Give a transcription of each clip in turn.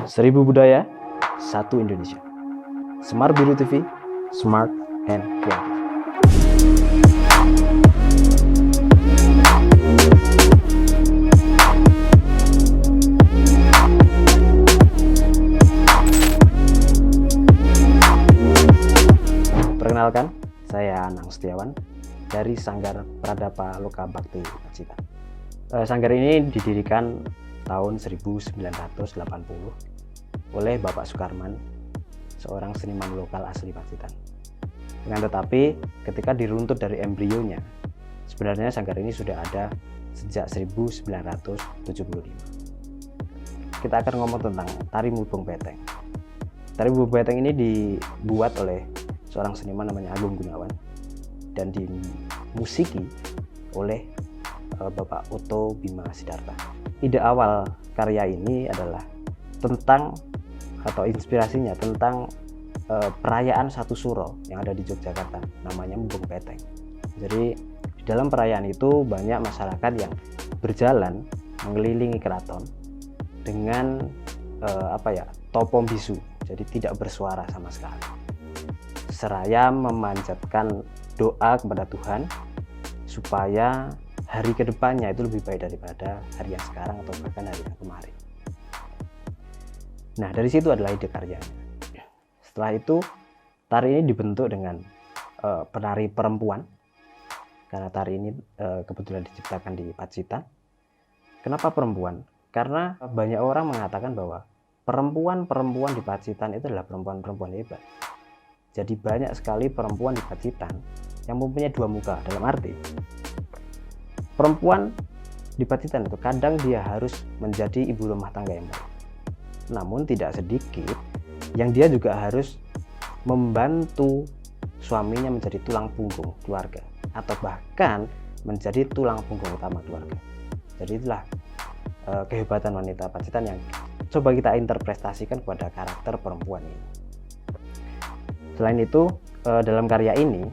Seribu budaya, satu Indonesia. Semar Biru TV, smart and creative. Perkenalkan, saya Anang Setiawan dari Sanggar Pradapa Loka Bakti Pacitan. Sanggar ini didirikan tahun 1980 oleh Bapak Sukarman, seorang seniman lokal asli Pacitan. Dengan tetapi ketika diruntut dari embrionya, sebenarnya sanggar ini sudah ada sejak 1975. Kita akan ngomong tentang tari Mubeng Beteng. Tari Mubeng Beteng ini dibuat oleh seorang seniman namanya Agung Gunawan dan dimusiki oleh Bapak Otto Bima Sidarta. Ide awal karya ini adalah tentang atau inspirasinya tentang perayaan Satu Suro yang ada di Yogyakarta, namanya Mubeng Beteng. Jadi di dalam perayaan itu banyak masyarakat yang berjalan mengelilingi keraton dengan topo bisu, jadi tidak bersuara sama sekali, seraya memanjatkan doa kepada Tuhan supaya hari kedepannya itu lebih baik daripada hari yang sekarang atau bahkan hari yang kemarin. Nah, dari situ adalah ide karyanya. Setelah itu tari ini dibentuk dengan penari perempuan, karena tari ini kebetulan diciptakan di Pacitan. Kenapa perempuan? Karena banyak orang mengatakan bahwa perempuan di Pacitan itu adalah perempuan-perempuan hebat. Jadi banyak sekali perempuan di Pacitan yang mempunyai dua muka, dalam arti perempuan di Pacitan itu kadang dia harus menjadi ibu rumah tangga yang baik, namun tidak sedikit yang dia juga harus membantu suaminya menjadi tulang punggung keluarga atau bahkan menjadi tulang punggung utama keluarga. Jadi itulah kehebatan wanita Pacitan yang coba kita interpretasikan kepada karakter perempuan ini. Selain itu, dalam karya ini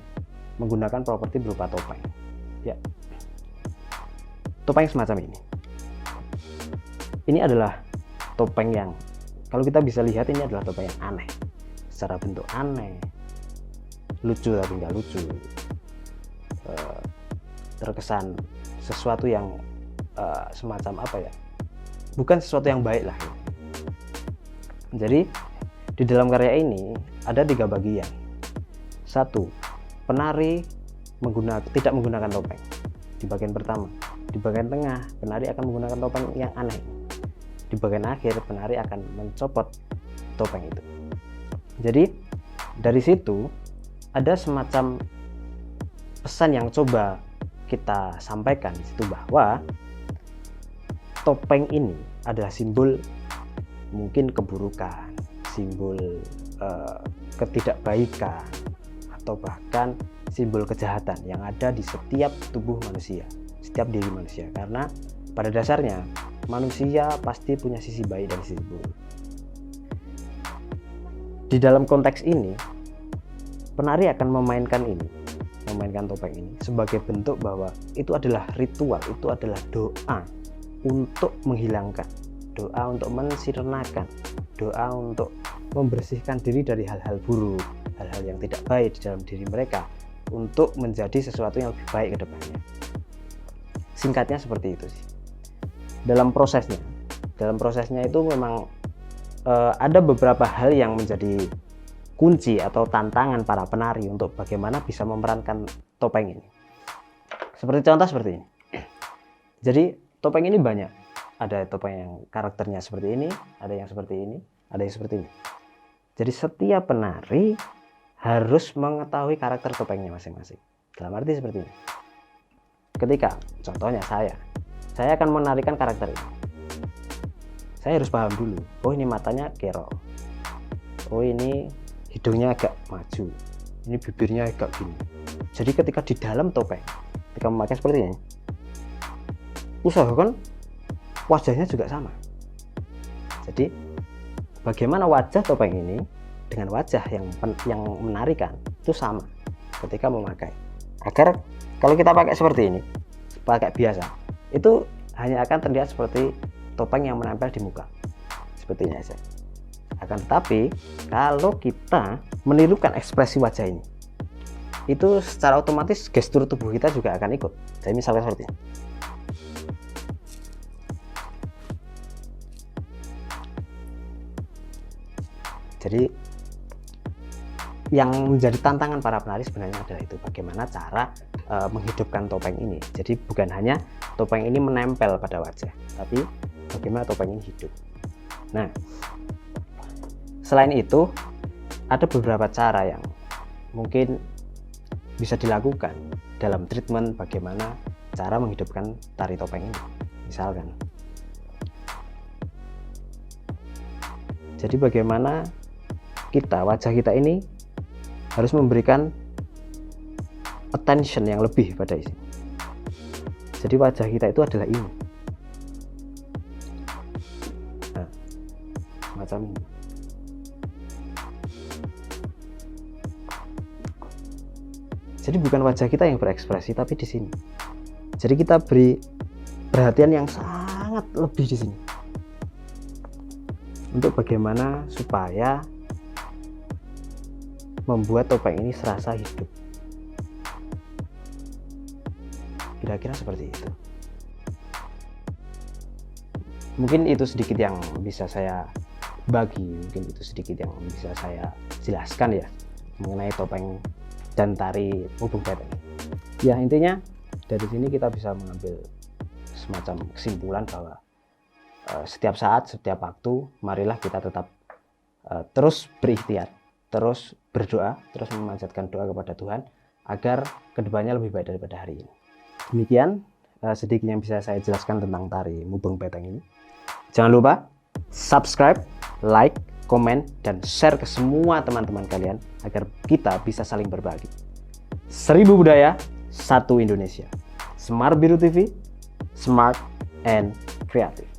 menggunakan properti berupa topeng. Ya, topeng semacam ini. Ini adalah topeng yang kalau kita bisa lihat ini adalah topeng yang aneh. Secara bentuk aneh, lucu tapi nggak lucu. Terkesan sesuatu yang semacam bukan sesuatu yang baik lah. Jadi di dalam karya ini ada 3 bagian. 1. Penari tidak menggunakan topeng di bagian pertama. Di bagian tengah, penari akan menggunakan topeng yang aneh. Di bagian akhir, penari akan mencopot topeng itu. Jadi dari situ ada semacam pesan yang coba kita sampaikan di situ, bahwa topeng ini adalah simbol mungkin keburukan, simbol ketidakbaikan, atau bahkan simbol kejahatan yang ada di setiap tubuh manusia, setiap diri manusia. Karena pada dasarnya manusia pasti punya sisi baik dan sisi buruk. Di dalam konteks ini, penari akan memainkan topeng ini sebagai bentuk bahwa itu adalah ritual, itu adalah doa untuk menghilangkan, doa untuk mensirnakan, doa untuk membersihkan diri dari hal-hal buruk, hal-hal yang tidak baik di dalam diri mereka, untuk menjadi sesuatu yang lebih baik ke depannya. Singkatnya seperti itu sih. Dalam prosesnya itu memang ada beberapa hal yang menjadi kunci atau tantangan para penari untuk bagaimana bisa memerankan topeng ini. Seperti contoh seperti ini. Jadi topeng ini banyak. Ada topeng yang karakternya seperti ini, ada yang seperti ini, ada yang seperti ini. Jadi setiap penari harus mengetahui karakter topengnya masing-masing. Dalam arti seperti ini. Ketika contohnya saya akan menarikan karakter ini. Saya harus paham dulu, oh ini matanya kero, oh ini hidungnya agak maju, ini bibirnya agak gini. Jadi ketika di dalam topeng, ketika memakai seperti ini, usahakan wajahnya juga sama. Jadi bagaimana wajah topeng ini dengan wajah yang menarikan itu sama ketika memakai, agar kalau kita pakai seperti ini, pakai biasa, itu hanya akan terlihat seperti topeng yang menempel di muka, seperti ini aja. Akan tetapi kalau kita menirukan ekspresi wajah ini, itu secara otomatis gestur tubuh kita juga akan ikut. Jadi misalnya seperti ini. Jadi yang menjadi tantangan para penari sebenarnya adalah itu, bagaimana cara menghidupkan topeng ini. Jadi bukan hanya topeng ini menempel pada wajah, tapi bagaimana topeng ini hidup. Nah, selain itu ada beberapa cara yang mungkin bisa dilakukan dalam treatment bagaimana cara menghidupkan tari topeng ini. Misalkan, jadi bagaimana wajah kita ini harus memberikan attention yang lebih pada isi. Jadi wajah kita itu adalah ini. Nah, macam ini. Jadi bukan wajah kita yang berekspresi, tapi di sini. Jadi kita beri perhatian yang sangat lebih di sini. Untuk bagaimana supaya membuat topeng ini serasa hidup. Kira-kira seperti itu. Mungkin itu sedikit yang bisa saya bagi, mungkin itu sedikit yang bisa saya jelaskan ya mengenai topeng dan tari Mubeng Beteng. Ya, intinya dari sini kita bisa mengambil semacam kesimpulan bahwa setiap saat, setiap waktu, marilah kita tetap terus berikhtiar, terus berdoa, terus memanjatkan doa kepada Tuhan agar kedepannya lebih baik daripada hari ini. Demikian sedikit yang bisa saya jelaskan tentang tari Mubeng Beteng ini. Jangan lupa subscribe, like, komen, dan share ke semua teman-teman kalian agar kita bisa saling berbagi. 1000 budaya, 1 Indonesia. Semar Biru TV, smart and creative.